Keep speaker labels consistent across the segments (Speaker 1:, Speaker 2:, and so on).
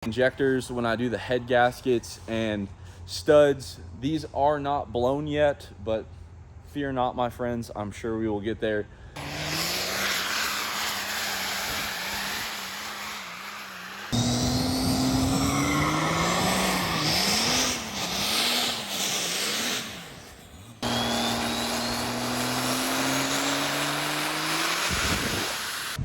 Speaker 1: injectors when I do the head gaskets and studs. These are not blown yet, but fear not, my friends, I'm sure we will get there.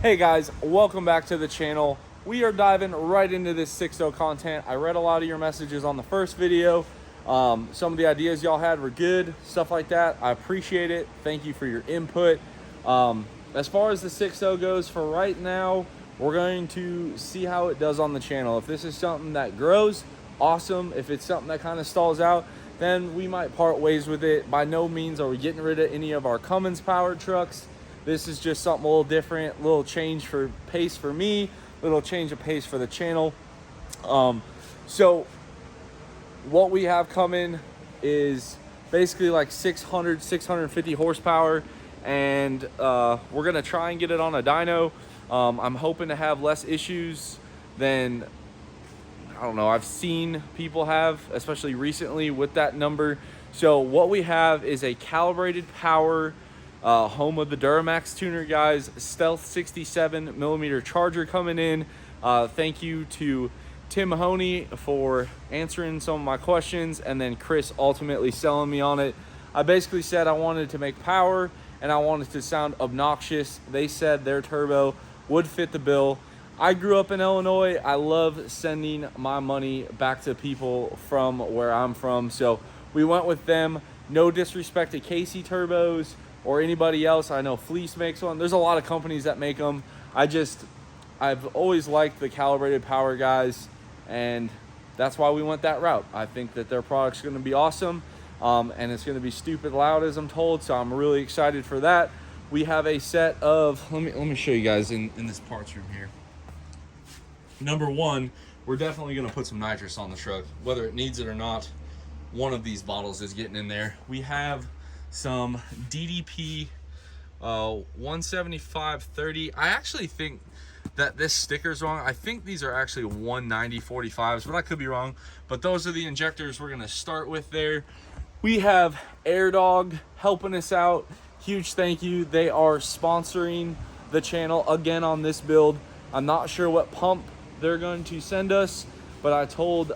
Speaker 1: Hey guys, welcome back to the channel. We are diving right into this 6.0 content. I read a lot of your messages on the first video. Some of the ideas y'all had were good, stuff like that. I appreciate it. Thank you for your input. As far as the 6.0 goes, for right now, we're going to see how it does on the channel. If this is something that grows, awesome. If it's something that kind of stalls out, then we might part ways with it. By no means are we getting rid of any of our Cummins powered trucks. This is just something a little different, a little change for pace for me, a little change of pace for the channel. So what we have coming is basically like 650 horsepower, and we're gonna try and get it on a dyno. I'm hoping to have less issues than, I don't know, I've seen people have, especially recently with that number. So what we have is a calibrated power, home of the Duramax tuner guys, Stealth 67 millimeter charger coming in. Thank you to Tim Mahoney for answering some of my questions, and then Chris ultimately selling me on it. I basically said I wanted to make power and I wanted to sound obnoxious. They said their turbo would fit the bill. I grew up in Illinois. I love sending my money back to people from where I'm from, so we went with them. No disrespect to Casey turbos or anybody else. I know Fleece makes one. There's a lot of companies that make them. I've always liked the calibrated power guys, and that's why we went that route. I think that their product's gonna be awesome, and it's gonna be stupid loud, as I'm told, so I'm really excited for that. We have a set of, let me show you guys in this parts room here. Number one, we're definitely gonna put some nitrous on the truck. Whether it needs it or not, one of these bottles is getting in there. We have some DDP 175/30. I actually think that this sticker's wrong. I think these are actually 190/45s, but I could be wrong. But those are the injectors we're gonna start with there. We have AirDog helping us out. Huge thank you. They are sponsoring the channel again on this build. I'm not sure what pump they're going to send us, but I told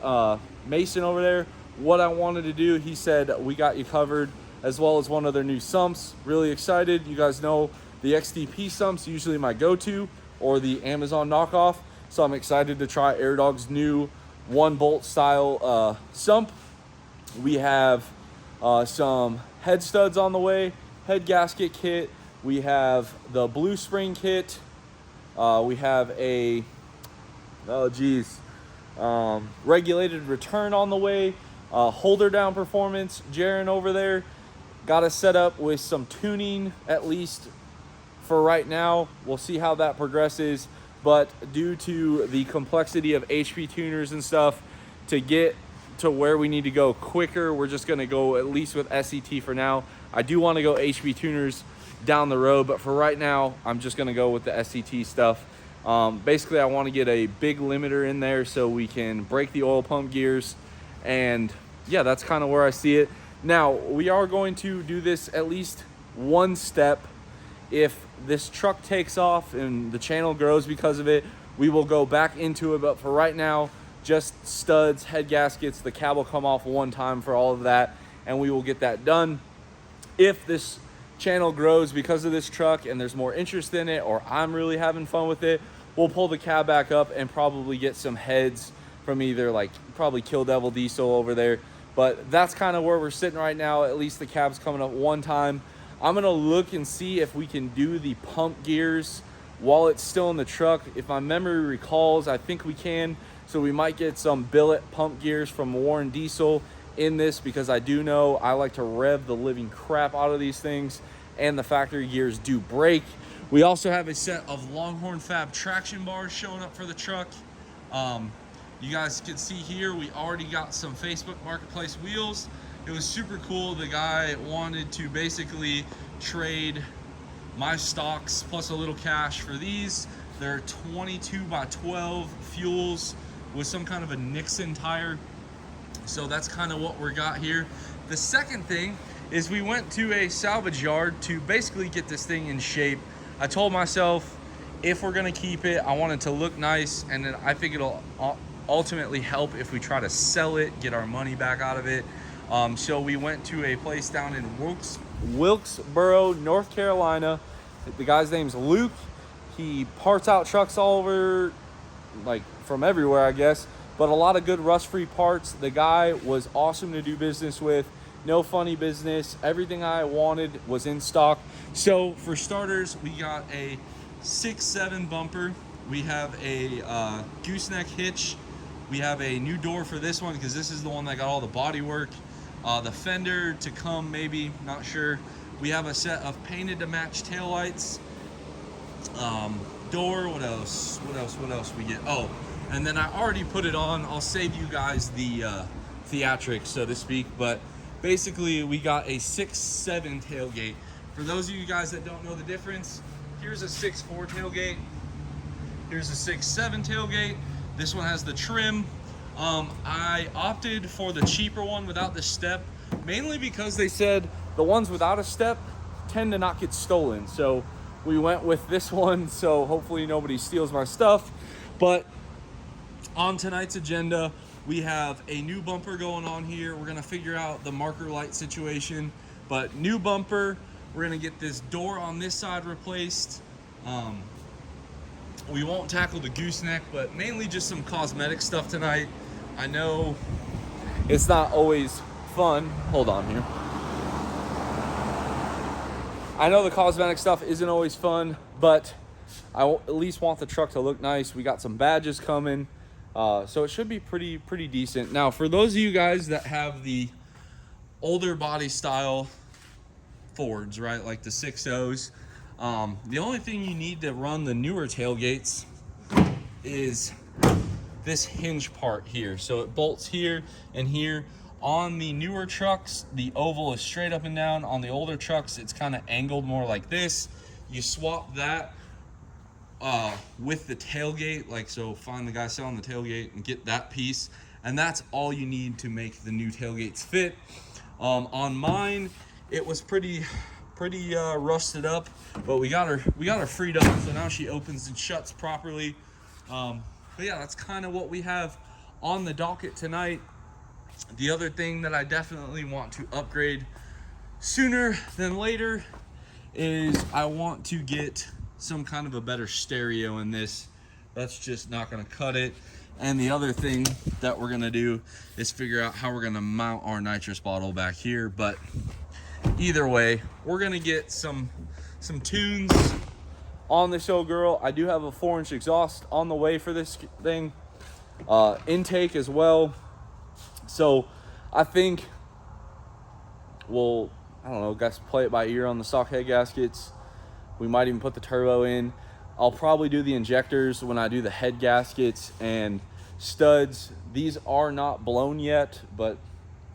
Speaker 1: Mason over there what I wanted to do. He said, we got you covered, as well as one of their new sumps. Really excited. You guys know the XDP sumps, usually my go-to, or the Amazon knockoff. So I'm excited to try AirDog's new 1-bolt style sump. We have some head studs on the way, head gasket kit. We have the blue spring kit. We have a, regulated return on the way. Holder down performance, Jaren over there got us set up with some tuning, at least for right now. We'll see how that progresses, but due to the complexity of HP tuners and stuff, to get to where we need to go quicker, we're just going to go at least with SCT for now. I do want to go HP tuners down the road, but for right now, I'm just going to go with the SCT stuff. Basically, I want to get a big limiter in there so we can break the oil pump gears, and yeah, that's kind of where I see it. Now, we are going to do this at least one step. If this truck takes off and the channel grows because of it, we will go back into it. But for right now, just studs, head gaskets, the cab will come off one time for all of that, and we will get that done. If this channel grows because of this truck and there's more interest in it, or I'm really having fun with it, we'll pull the cab back up and probably get some heads from either, like, probably Kill Devil Diesel over there. But that's kind of where we're sitting right now. At least the cab's coming up one time. I'm gonna look and see if we can do the pump gears while it's still in the truck. If my memory recalls, I think we can. So we might get some billet pump gears from Warren Diesel in this, because I do know I like to rev the living crap out of these things, and the factory gears do break. We also have a set of Longhorn Fab traction bars showing up for the truck. You guys can see here, we already got some Facebook Marketplace wheels. It was super cool. The guy wanted to basically trade my stocks plus a little cash for these. They're 22 by 12 fuels. with some kind of a Nixon tire. So that's kind of what we got here. The second thing is we went to a salvage yard to basically get this thing in shape. I told myself, if we're gonna keep it, I want it to look nice, and then I think it'll ultimately help if we try to sell it, get our money back out of it. So we went to a place down in Wilkesboro, North Carolina. The guy's name's Luke. He parts out trucks all over, like from everywhere, I guess, but a lot of good rust-free parts. The guy was awesome to do business with. No funny business. Everything I wanted was in stock. So for starters, we got a 6.7 bumper. We have a gooseneck hitch. We have a new door for this one because this is the one that got all the body work. The fender to come, maybe, not sure. We have a set of painted to match taillights. Door, what else we get? Oh, and then I already put it on. I'll save you guys the theatrics, so to speak, but basically we got a 6.7 tailgate. For those of you guys that don't know the difference, here's a 6.4 tailgate. Here's a 6.7 tailgate. This one has the trim. I opted for the cheaper one without the step, mainly because they said the ones without a step tend to not get stolen. So we went with this one, so hopefully nobody steals my stuff. But on tonight's agenda, we have a new bumper going on here. We're gonna figure out the marker light situation, but new bumper. We're gonna get this door on this side replaced. We won't tackle the gooseneck, but mainly just some cosmetic stuff tonight. I know it's not always fun. Hold on here. I know the cosmetic stuff isn't always fun, but I at least want the truck to look nice. We got some badges coming, so it should be pretty decent. Now, for those of you guys that have the older body style Fords, right, like the 6.0s, the only thing you need to run the newer tailgates is this hinge part here. So it bolts here and here. On the newer trucks, the oval is straight up and down. On the older trucks, it's kind of angled more like this. You swap that with the tailgate, like so. Find the guy selling the tailgate and get that piece, and that's all you need to make the new tailgates fit. On mine, it was pretty rusted up, but we got her freed up, so now she opens and shuts properly. But yeah, that's kind of what we have on the docket tonight. The other thing that I definitely want to upgrade sooner than later is I want to get some kind of a better stereo in this. That's just not going to cut it. And the other thing that we're going to do is figure out how we're going to mount our nitrous bottle back here. But either way, we're going to get some tunes on the show girl. I do have a 4-inch exhaust on the way for this thing. Intake as well. So I think we'll, I don't know, guys, play it by ear on the stock head gaskets. We might even put the turbo in. I'll probably do the injectors when I do the head gaskets and studs. These are not blown yet, but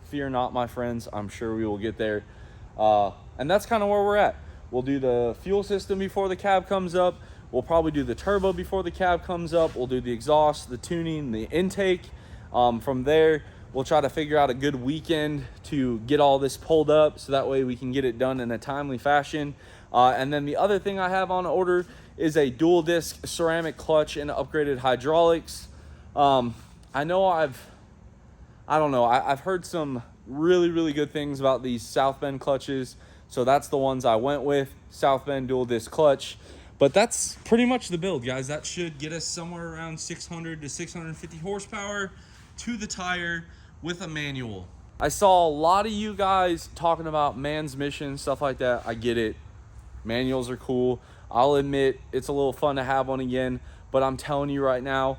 Speaker 1: fear not, my friends. I'm sure we will get there. And that's kind of where we're at. We'll do the fuel system before the cab comes up. We'll probably do the turbo before the cab comes up. We'll do the exhaust, the tuning, the intake. From there, we'll try to figure out a good weekend to get all this pulled up so that way we can get it done in a timely fashion. And then the other thing I have on order is a dual disc ceramic clutch and upgraded hydraulics. I know I've heard some really good things about these South Bend clutches. So that's the ones I went with, South Bend dual disc clutch. But that's pretty much the build, guys. That should get us somewhere around 600 to 650 horsepower to the tire with a manual. I saw a lot of you guys talking about man's mission, stuff like that. I get it. Manuals are cool. I'll admit it's a little fun to have one again, but I'm telling you right now,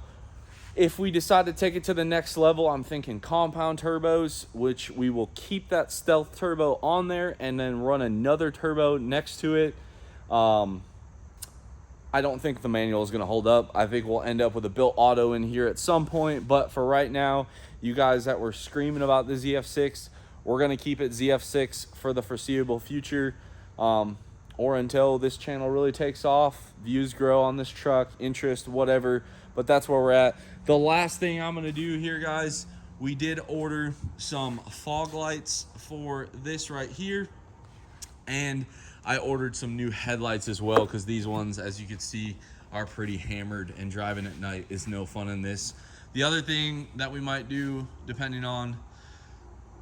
Speaker 1: if we decide to take it to the next level, I'm thinking compound turbos, which we will keep that stealth turbo on there and then run another turbo next to it. I don't think the manual is going to hold up. I think we'll end up with a built auto in here at some point. But for right now, you guys that were screaming about the ZF6, we're going to keep it ZF6 for the foreseeable future, or until this channel really takes off, views grow on this truck, interest, whatever. but that's where we're at. The last thing I'm gonna do here, guys, we did order some fog lights for this right here, and I ordered some new headlights as well, because these ones, as you can see, are pretty hammered, and driving at night is no fun in this. The other thing that we might do, depending on,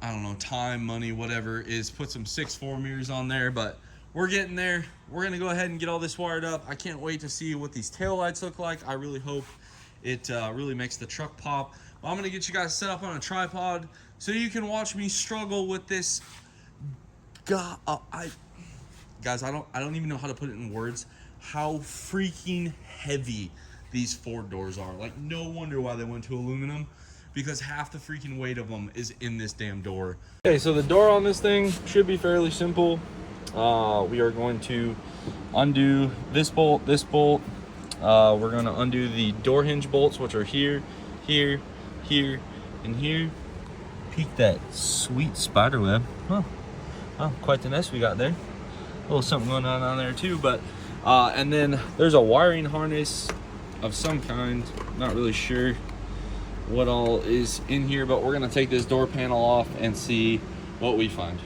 Speaker 1: I don't know, time, money, whatever, is put some 6.4 mirrors on there, but we're getting there. We're gonna go ahead and get all this wired up. I can't wait to see what these tail lights look like. I really hope it really makes the truck pop. But I'm gonna get you guys set up on a tripod so you can watch me struggle with this. God, guys, I don't even know how to put it in words, how freaking heavy these Ford doors are. Like, no wonder why they went to aluminum, because half the freaking weight of them is in this damn door. Okay, so the door on this thing should be fairly simple. We are going to undo this bolt, we're going to undo the door hinge bolts, which are here, here, here, and here. Peek that sweet spider web. Oh, quite the nest we got there. A little something going on there too, but and then there's a wiring harness of some kind. Not really sure what all is in here, but we're gonna take this door panel off and see what we find.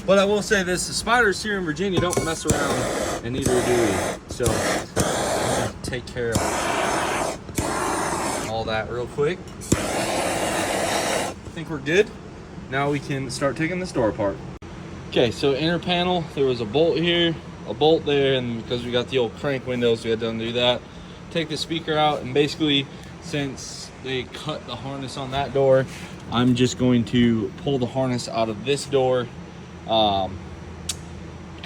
Speaker 1: But I will say this, the spiders here in Virginia don't mess around, and neither do we. So I'm gonna take care of all that real quick. I think we're good. Now we can start taking this door apart. Okay, so inner panel, there was a bolt here, a bolt there, and because we got the old crank windows, we had to undo that. Take the speaker out, and basically, since they cut the harness on that door, I'm just going to pull the harness out of this door, kind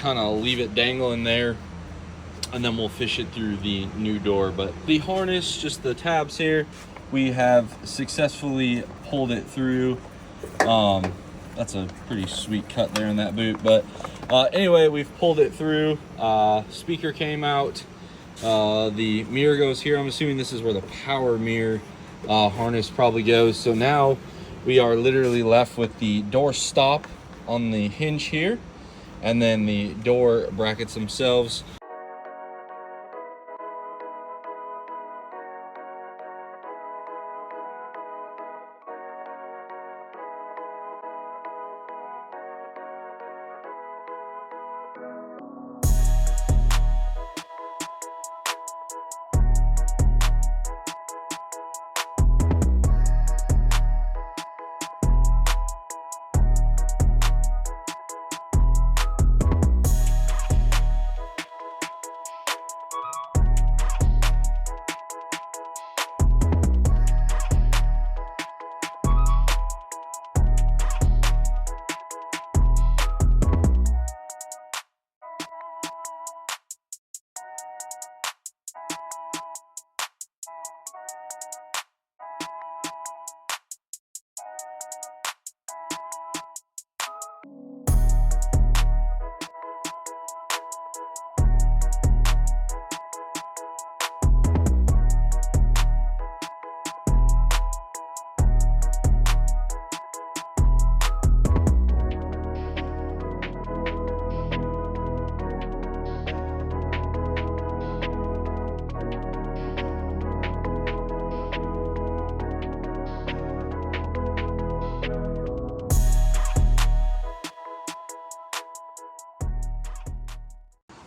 Speaker 1: of leave it dangling there, and then we'll fish it through the new door. But the harness, just the tabs here, we have successfully pulled it through. That's a pretty sweet cut there in that boot, but anyway, we've pulled it through. Speaker came out, the mirror goes here. I'm assuming this is where the power mirror harness probably goes. So now we are literally left with the door stop on the hinge here, and then the door brackets themselves.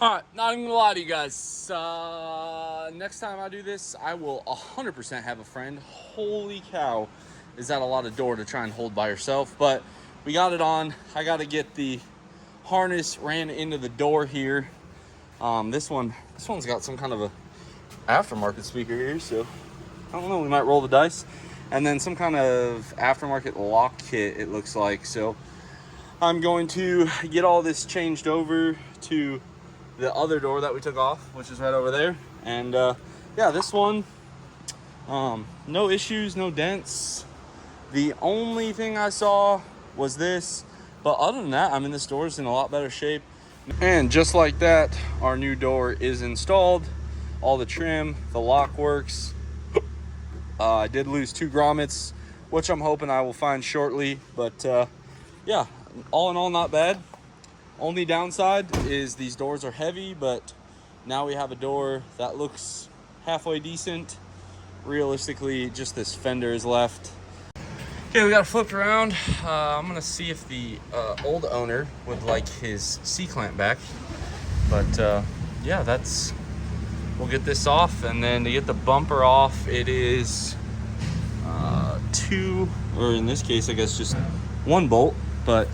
Speaker 1: All right, not even gonna lie to you guys. Next time I do this, I will 100% have a friend. Holy cow, is that a lot of door to try and hold by yourself? But we got it on. I got to get the harness ran into the door here. This one's got some kind of a aftermarket speaker here, so I don't know. We might roll the dice. And then some kind of aftermarket lock kit, it looks like. So I'm going to get all this changed over to the other door that we took off, which is right over there. And yeah, this one, no issues, no dents. The only thing I saw was this, but other than that, I mean, this door is in a lot better shape. And just like that, our new door is installed. All the trim, the lock works. I did lose 2 grommets, which I'm hoping I will find shortly. But yeah, all in all, not bad. Only downside is these doors are heavy, but now we have a door that looks halfway decent. realistically just this fender is left. Okay, we got it flipped around. I'm gonna see if the old owner would like his C-clamp back. But yeah, we'll get this off, and then to get the bumper off, it is 2, or in this case, I guess just 1 bolt, but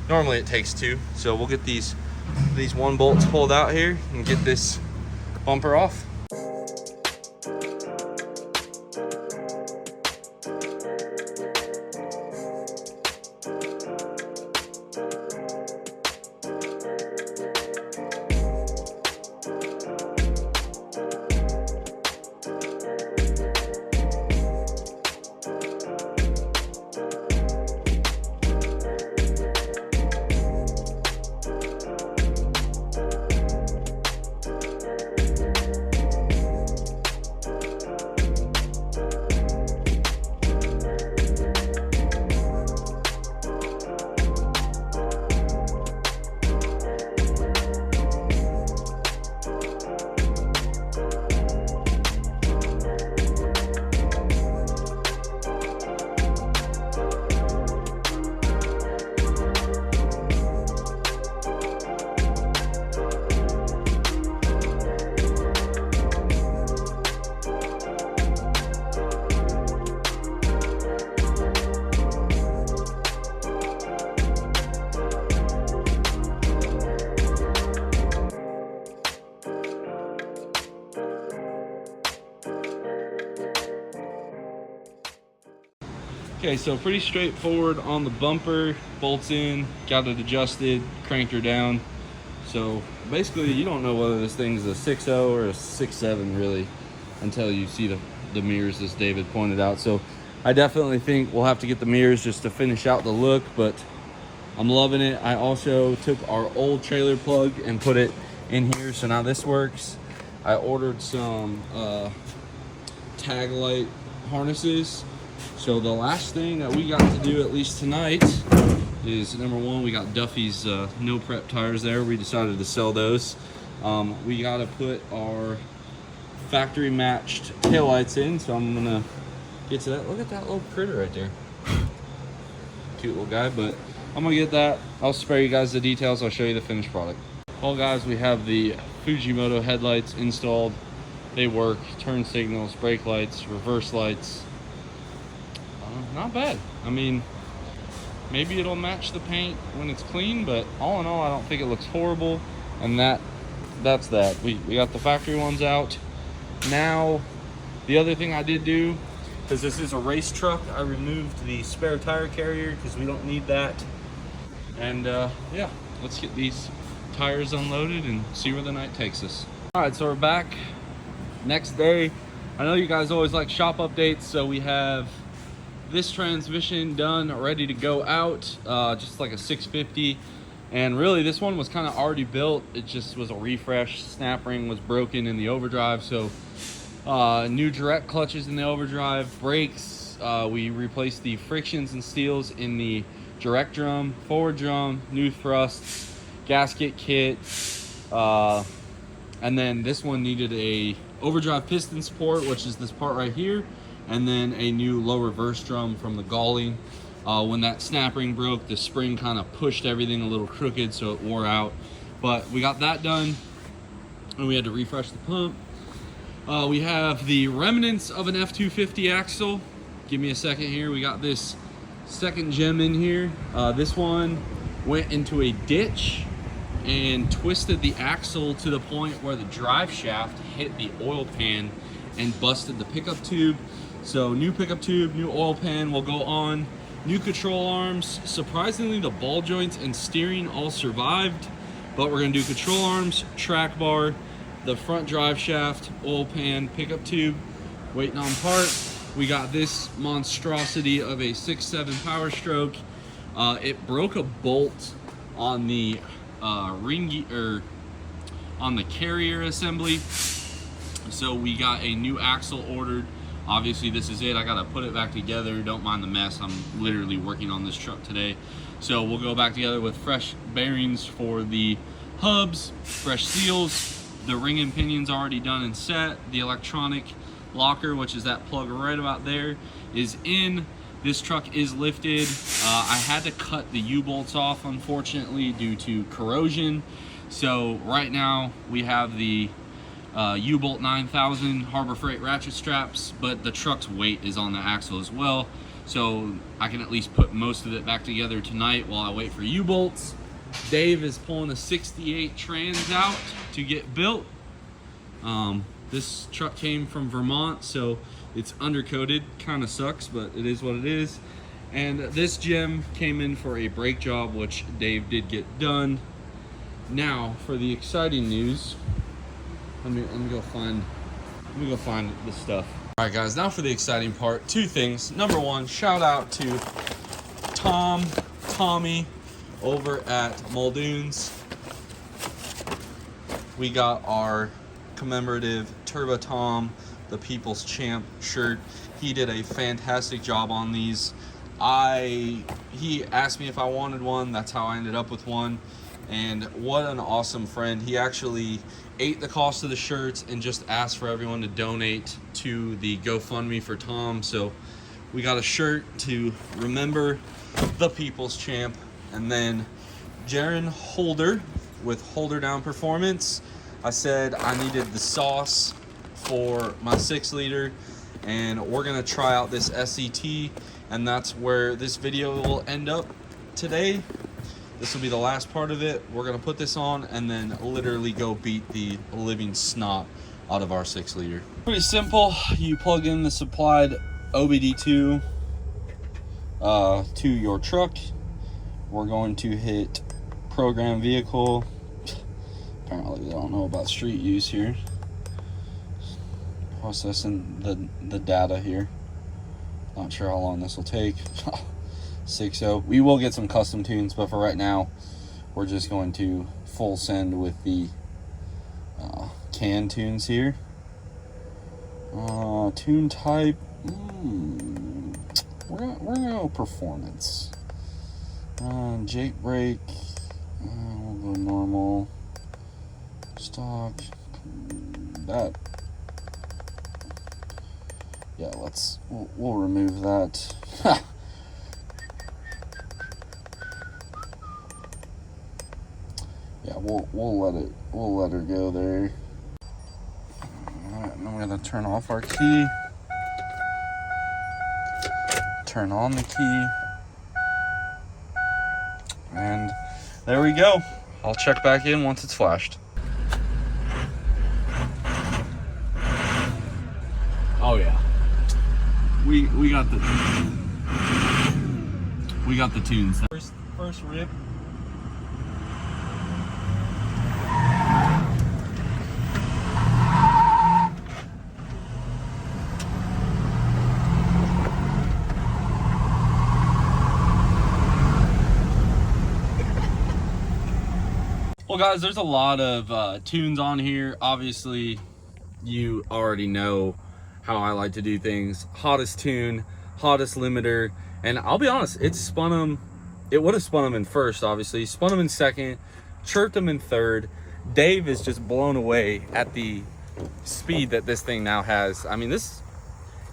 Speaker 1: normally it takes 2. So we'll get these 1 bolts pulled out here and get this bumper off. Okay, so pretty straightforward on the bumper. Bolts in, got it adjusted, cranked her down. So basically you don't know whether this thing's a 6.0 or a 6.7 really until you see the mirrors, as David pointed out. So I definitely think we'll have to get the mirrors just to finish out the look, but I'm loving it. I also took our old trailer plug and put it in here, so now this works. I ordered some tag light harnesses. So the last thing that we got to do, at least tonight, is number 1, we got Duffy's no prep tires there. We decided to sell those. We got to put our factory matched taillights in, so I'm gonna get to that. Look at that little critter right there. Cute little guy, but I'm gonna get that. I'll spare you guys the details. I'll show you the finished product. Well guys, we have the Fujimoto headlights installed. They work, turn signals, brake lights, reverse lights. Not bad. I mean, maybe it'll match the paint when it's clean, but all in all, I don't think it looks horrible. And that's that. We got the factory ones out. Now, the other thing I did do, because this is a race truck, I removed the spare tire carrier because we don't need that. And yeah, let's get these tires unloaded and see where the night takes us. All right, so we're back. Next day. I know you guys always like shop updates, so we have this transmission done, ready to go out, just like a 650. And really this one was kind of already built. It just was a refresh. Snap ring was broken in the overdrive, so new direct clutches in the overdrive, brakes. We replaced the frictions and seals in the direct drum, forward drum, new thrusts, gasket kit, and then this one needed a overdrive piston support, which is this part right here, and then a new low reverse drum from the galling. When that snap ring broke, the spring kind of pushed everything a little crooked, so it wore out. But we got that done, and we had to refresh the pump. We have the remnants of an F250 axle. Give me a second here. We got this second gem in here. This one went into a ditch and twisted the axle to the point where the drive shaft hit the oil pan and busted the pickup tube. So new pickup tube, new oil pan will go on, new control arms. Surprisingly, the ball joints and steering all survived, but we're gonna do control arms, track bar, the front drive shaft, oil pan, pickup tube, waiting on part. We got this monstrosity of a 6.7 Power Stroke. It broke a bolt on the on the carrier assembly, so we got a new axle ordered. Obviously this is it. I gotta put it back together. Don't mind the mess. I'm literally working on this truck today, so we'll go back together with fresh bearings for the hubs, fresh seals. The ring and pinion's already done and set. The electronic locker, which is that plug right about there, is in. This truck is lifted. I had to cut the U-bolts off, unfortunately, due to corrosion. So right now we have the U-bolt 9000 Harbor Freight ratchet straps, but the truck's weight is on the axle as well. So I can at least put most of it back together tonight while I wait for U-bolts. Dave is pulling a 68 trans out to get built. This truck came from Vermont, so it's undercoated. Kind of sucks, but it is what it is. And this gem came in for a brake job, which Dave did get done. Now for the exciting news. Let me go find the stuff. All right, guys. Now for the exciting part. Two things. Number one, shout out to Tommy over at Muldoon's. We got our commemorative Turbo Tom, the People's Champ shirt. He did a fantastic job on these. He asked me if I wanted one. That's how I ended up with one. And what an awesome friend. He actually ate the cost of the shirts and just asked for everyone to donate to the GoFundMe for Tom. So we got a shirt to remember the People's Champ. And then Jaron Holder with Holder Down Performance. I said I needed the sauce for my 6-liter, and we're gonna try out this SET, and that's where this video will end up today. This will be the last part of it. We're gonna put this on and then literally go beat the living snot out of our 6-liter. Pretty simple. You plug in the supplied OBD2 to your truck. We're going to hit program vehicle. Apparently they don't know about street use here. Processing the data here. Not sure how long this will take. 6.0. We will get some custom tunes, but for right now, we're just going to full send with the can tunes here. Tune type. We're gonna go performance. Jake brake. We'll go normal. Stock. That. Yeah, we'll remove that. Yeah, we'll let her go there. Alright, now we're gonna turn off our key. Turn on the key. And there we go. I'll check back in once it's flashed. Oh yeah. We got the tunes. First rip. Well guys, there's a lot of tunes on here. Obviously, you already know how I like to do things. Hottest tune, hottest limiter, and I'll be honest, it would have spun them in first, obviously. Spun them in second, chirped them in third. Dave is just blown away at the speed that this thing now has. I mean, this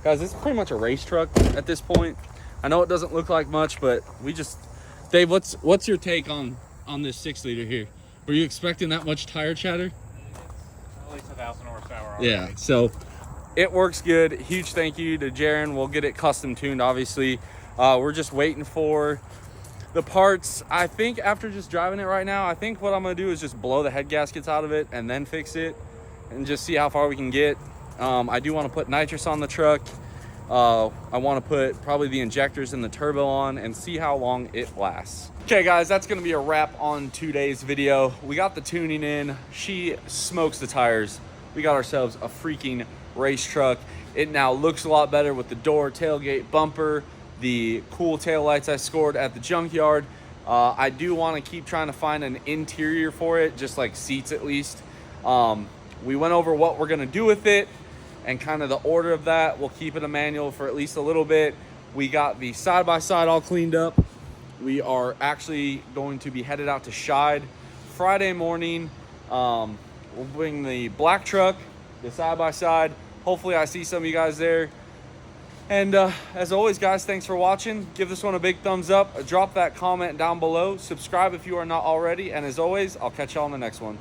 Speaker 1: is pretty much a race truck at this point. I know it doesn't look like much, but Dave, what's your take on this 6-liter here? Were you expecting that much tire chatter?
Speaker 2: At least 1,000 horsepower.
Speaker 1: Yeah, so it works good. Huge thank you to Jaron. We'll get it custom tuned, obviously. We're just waiting for the parts. I think after just driving it right now, I think what I'm gonna do is just blow the head gaskets out of it and then fix it and just see how far we can get. I do want to put nitrous on the truck. I want to put probably the injectors and the turbo on and see how long it lasts. Okay guys, that's gonna be a wrap on today's video. We got the tuning in. She smokes the tires. We got ourselves a freaking race truck. It now looks a lot better with the door, tailgate, bumper, the cool tail lights I scored at the Junkyard. I do want to keep trying to find an interior for it, just like seats at least. We went over what we're gonna do with it and kind of the order of that. We'll keep it a manual for at least a little bit. We got the side-by-side all cleaned up. We are actually going to be headed out to Shide Friday morning. We'll bring the black truck, the side-by-side, Hopefully I see some of you guys there. And as always, guys, thanks for watching. Give this one a big thumbs up. Drop that comment down below. Subscribe if you are not already. And as always, I'll catch y'all on the next one.